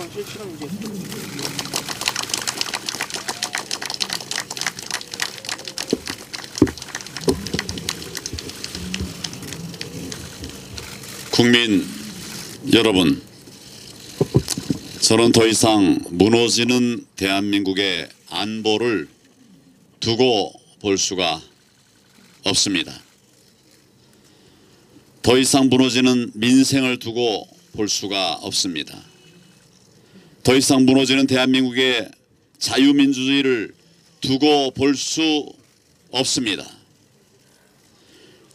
가장 실질한 문제였습니다. 국민 여러분, 저는 더 이상 무너지는 대한민국의 안보를 두고 볼 수가 없습니다. 더 이상 무너지는 민생을 두고 볼 수가 없습니다. 더 이상 무너지는 대한민국의 자유민주주의를 두고 볼 수 없습니다.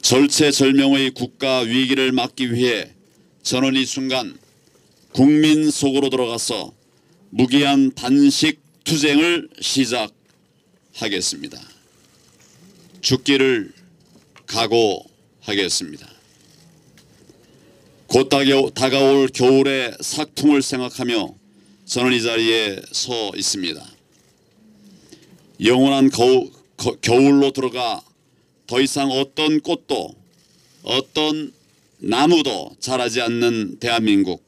절체절명의 국가 위기를 막기 위해 저는 이 순간 국민 속으로 들어가서 무기한 단식 투쟁을 시작하겠습니다. 죽기를 각오하겠습니다. 곧 다가올 겨울의 삭통을 생각하며 저는 이 자리에 서 있습니다. 영원한 겨울로 들어가 더 이상 어떤 꽃도 어떤 나무도 자라지 않는 대한민국,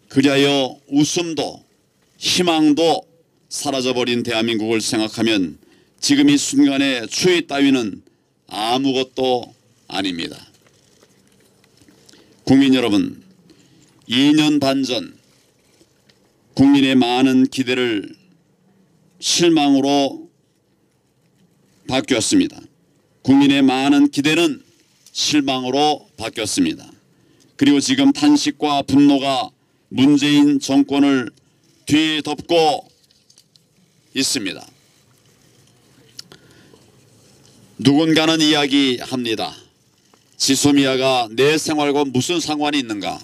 그리하여 웃음도 희망도 사라져버린 대한민국을 생각하면 지금 이 순간의 추위 따위는 아무것도 아닙니다. 국민 여러분, 2년 반 전 국민의 많은 기대를 실망으로 바뀌었습니다. 국민의 많은 기대는 실망으로 바뀌었습니다. 그리고 지금 탄식과 분노가 문재인 정권을 뒤덮고 있습니다. 누군가는 이야기합니다. 지소미아가 내 생활과 무슨 상관이 있는가?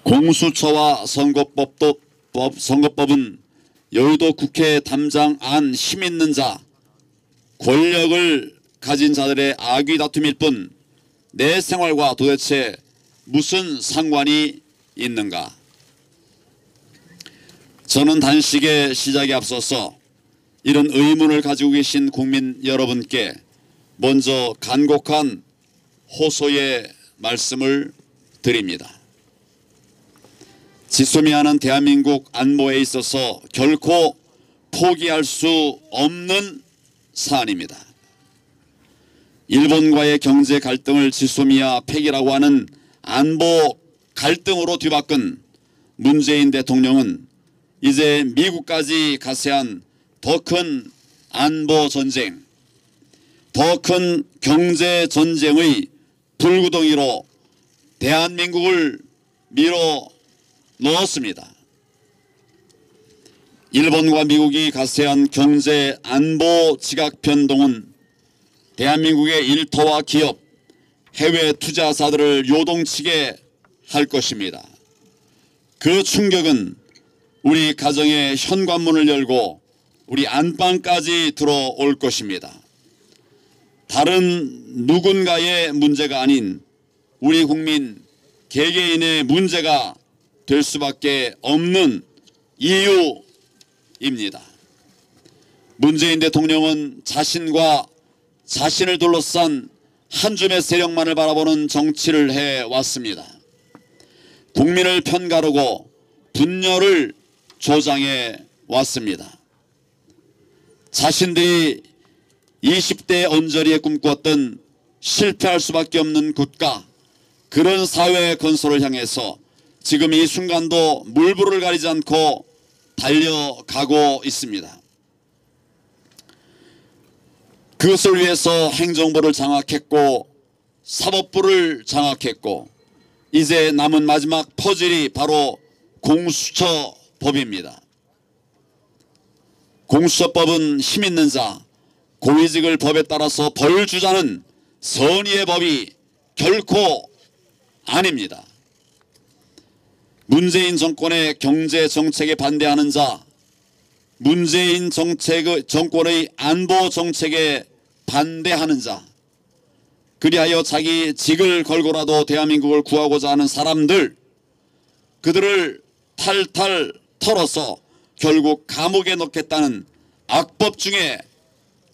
공수처와 선거법은 여의도 국회 담장 안 힘 있는 자, 권력을 가진 자들의 악의 다툼일 뿐 내 생활과 도대체 무슨 상관이 있는가? 저는 단식의 시작에 앞서서 이런 의문을 가지고 계신 국민 여러분께 먼저 간곡한 호소의 말씀을 드립니다. 지소미아는 대한민국 안보에 있어서 결코 포기할 수 없는 사안입니다. 일본과의 경제 갈등을 지소미아 폐기라고 하는 안보 갈등으로 뒤바꾼 문재인 대통령은 이제 미국까지 가세한 더 큰 안보 전쟁, 더 큰 경제 전쟁의 불구덩이로 대한민국을 밀어 넣었습니다. 일본과 미국이 가세한 경제 안보 지각 변동은 대한민국의 일터와 기업, 해외 투자사들을 요동치게 할 것입니다. 그 충격은 우리 가정의 현관문을 열고 우리 안방까지 들어올 것입니다. 다른 누군가의 문제가 아닌 우리 국민 개개인의 문제가 될 수밖에 없는 이유입니다. 문재인 대통령은 자신과 자신을 둘러싼 한 줌의 세력만을 바라보는 정치를 해왔습니다. 국민을 편가르고 분열을 조장해 왔습니다. 자신들이 20대 언저리에 꿈꿨던 실패할 수밖에 없는 국가, 그런 사회 건설을 향해서 지금 이 순간도 물불을 가리지 않고 달려가고 있습니다. 그것을 위해서 행정부를 장악했고 사법부를 장악했고 이제 남은 마지막 퍼즐이 바로 공수처법입니다. 공수처법은 힘있는 자, 고위직을 법에 따라서 벌 주자는 선의의 법이 결코 아닙니다. 문재인 정권의 경제 정책에 반대하는 자, 문재인 정권의 안보 정책에 반대하는 자, 그리하여 자기 직을 걸고라도 대한민국을 구하고자 하는 사람들, 그들을 탈탈 털어서 결국 감옥에 넣겠다는 악법 중에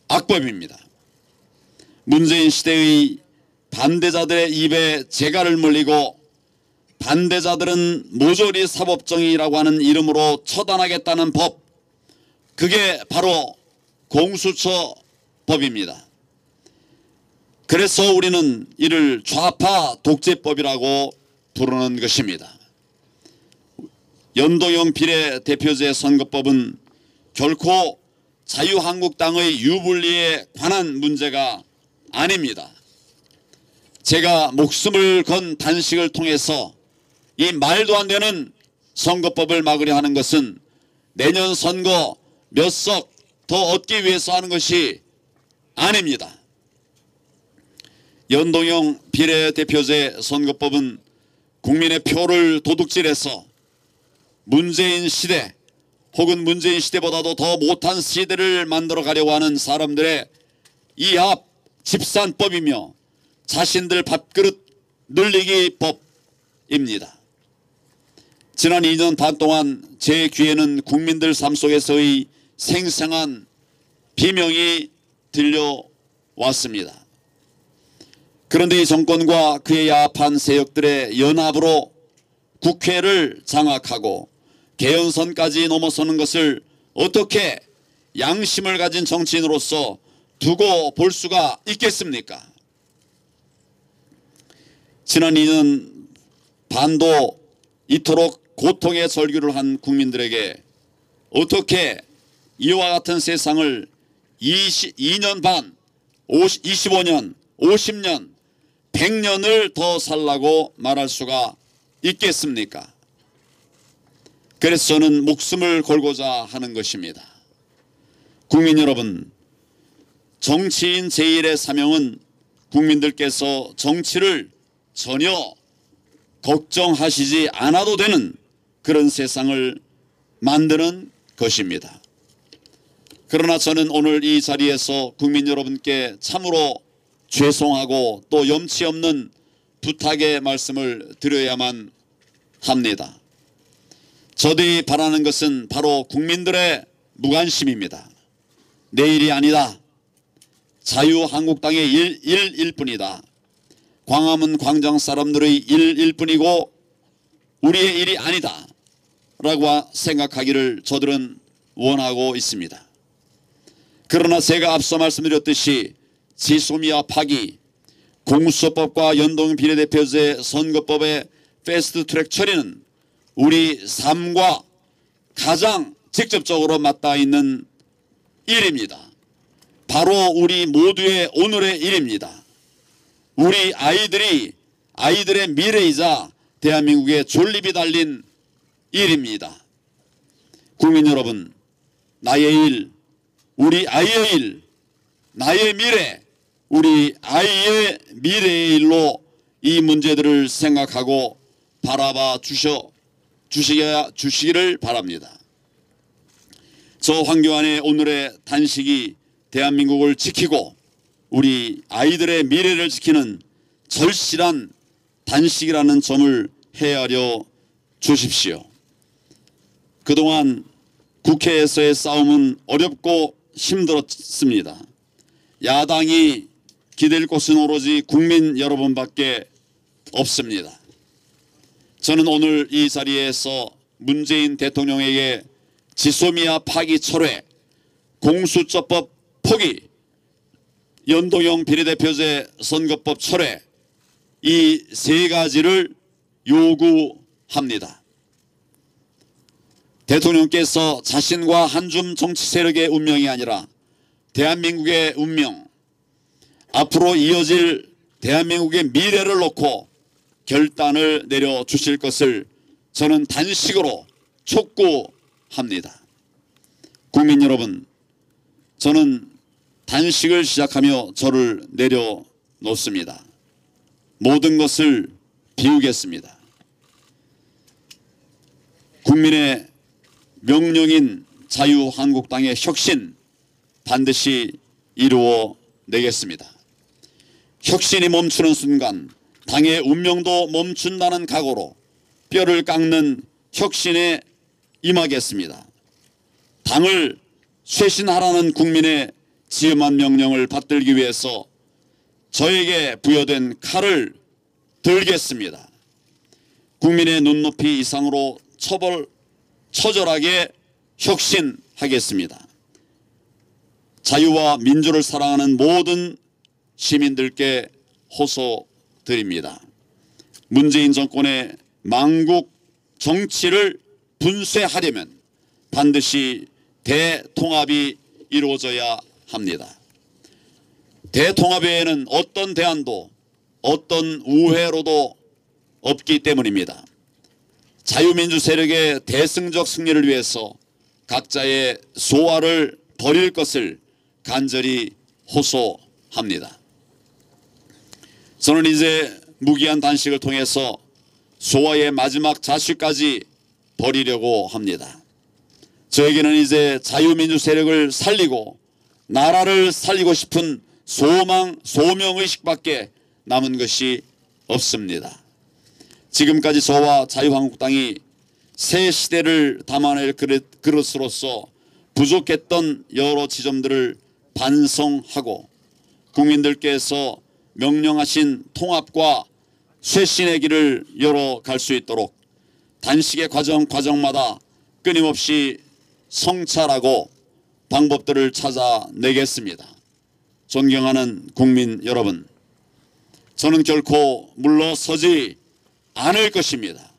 악법입니다. 문재인 시대의 반대자들의 입에 재갈을 물리고 반대자들은 모조리 사법정의라고 하는 이름으로 처단하겠다는 법, 그게 바로 공수처법입니다. 그래서 우리는 이를 좌파 독재법이라고 부르는 것입니다. 연동형 비례대표제 선거법은 결코 자유한국당의 유불리에 관한 문제가 아닙니다. 제가 목숨을 건 단식을 통해서 이 말도 안 되는 선거법을 막으려 하는 것은 내년 선거 몇 석 더 얻기 위해서 하는 것이 아닙니다. 연동형 비례대표제 선거법은 국민의 표를 도둑질해서 문재인 시대 혹은 문재인 시대보다도 더 못한 시대를 만들어 가려고 하는 사람들의 이합 집산법이며 자신들 밥그릇 늘리기 법입니다. 지난 2년 반 동안 제 귀에는 국민들 삶 속에서의 생생한 비명이 들려왔습니다. 그런데 이 정권과 그의 야합한 세력들의 연합으로 국회를 장악하고 개헌선까지 넘어서는 것을 어떻게 양심을 가진 정치인으로서 두고 볼 수가 있겠습니까? 지난 2년 반도 이토록 고통의 절규를 한 국민들에게 어떻게 이와 같은 세상을 2년 반, 25년, 50년, 100년을 더 살라고 말할 수가 있겠습니까? 그래서 저는 목숨을 걸고자 하는 것입니다. 국민 여러분, 정치인 제1의 사명은 국민들께서 정치를 전혀 걱정하시지 않아도 되는 그런 세상을 만드는 것입니다. 그러나 저는 오늘 이 자리에서 국민 여러분께 참으로 죄송하고 또 염치 없는 부탁의 말씀을 드려야만 합니다. 저들이 바라는 것은 바로 국민들의 무관심입니다. 내일이 아니다. 자유한국당의 일일 뿐이다. 광화문 광장 사람들의 일일 뿐이고 우리의 일이 아니다 라고 생각하기를 저들은 원하고 있습니다. 그러나 제가 앞서 말씀드렸듯이 지소미아 파기, 공수처법과 연동 비례대표제 선거법의 패스트트랙 처리는 우리 삶과 가장 직접적으로 맞닿아 있는 일입니다. 바로 우리 모두의 오늘의 일입니다. 우리 아이들의 미래이자 대한민국의 존립이 달린 일입니다. 국민 여러분, 나의 일, 우리 아이의 일, 나의 미래, 우리 아이의 미래의 일로 이 문제들을 생각하고 바라봐 주시기를 바랍니다. 저 황교안의 오늘의 단식이 대한민국을 지키고 우리 아이들의 미래를 지키는 절실한 단식이라는 점을 헤아려 주십시오. 그동안 국회에서의 싸움은 어렵고 힘들었습니다. 야당이 기댈 곳은 오로지 국민 여러분밖에 없습니다. 저는 오늘 이 자리에서 문재인 대통령에게 지소미아 파기 철회, 공수처법 포기, 연동형 비례대표제 선거법 철회, 이 세 가지를 요구합니다. 대통령께서 자신과 한줌 정치 세력의 운명이 아니라 대한민국의 운명, 앞으로 이어질 대한민국의 미래를 놓고 결단을 내려주실 것을 저는 단식으로 촉구합니다. 국민 여러분, 저는 단식을 시작하며 저를 내려놓습니다. 모든 것을 비우겠습니다. 국민의 명령인 자유한국당의 혁신 반드시 이루어내겠습니다. 혁신이 멈추는 순간 당의 운명도 멈춘다는 각오로 뼈를 깎는 혁신에 임하겠습니다. 당을 쇄신하라는 국민의 지엄한 명령을 받들기 위해서 저에게 부여된 칼을 들겠습니다. 국민의 눈높이 이상으로 처절하게 혁신하겠습니다. 자유와 민주를 사랑하는 모든 시민들께 호소드립니다. 문재인 정권의 망국 정치를 분쇄하려면 반드시 대통합이 이루어져야 합니다. 대통합 외에는 어떤 대안도 어떤 우회로도 없기 때문입니다. 자유민주 세력의 대승적 승리를 위해서 각자의 소화를 버릴 것을 간절히 호소합니다. 저는 이제 무기한 단식을 통해서 소화의 마지막 자취까지 버리려고 합니다. 저에게는 이제 자유민주 세력을 살리고 나라를 살리고 싶은 소명의식밖에 남은 것이 없습니다. 지금까지 저와 자유한국당이 새 시대를 담아낼 그릇으로서 부족했던 여러 지점들을 반성하고 국민들께서 명령하신 통합과 쇄신의 길을 열어갈 수 있도록 단식의 과정마다 끊임없이 성찰하고 방법들을 찾아내겠습니다. 존경하는 국민 여러분, 저는 결코 물러서지 않을 것입니다.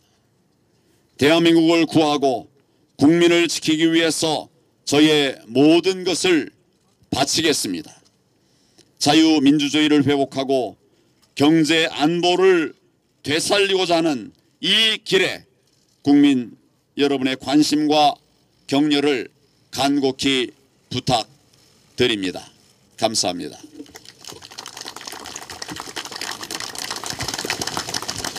대한민국을 구하고 국민을 지키기 위해서 저의 모든 것을 바치겠습니다. 자유민주주의를 회복하고 경제 안보를 되살리고자 하는 이 길에 국민 여러분의 관심과 격려를 간곡히 부탁드립니다. 감사합니다.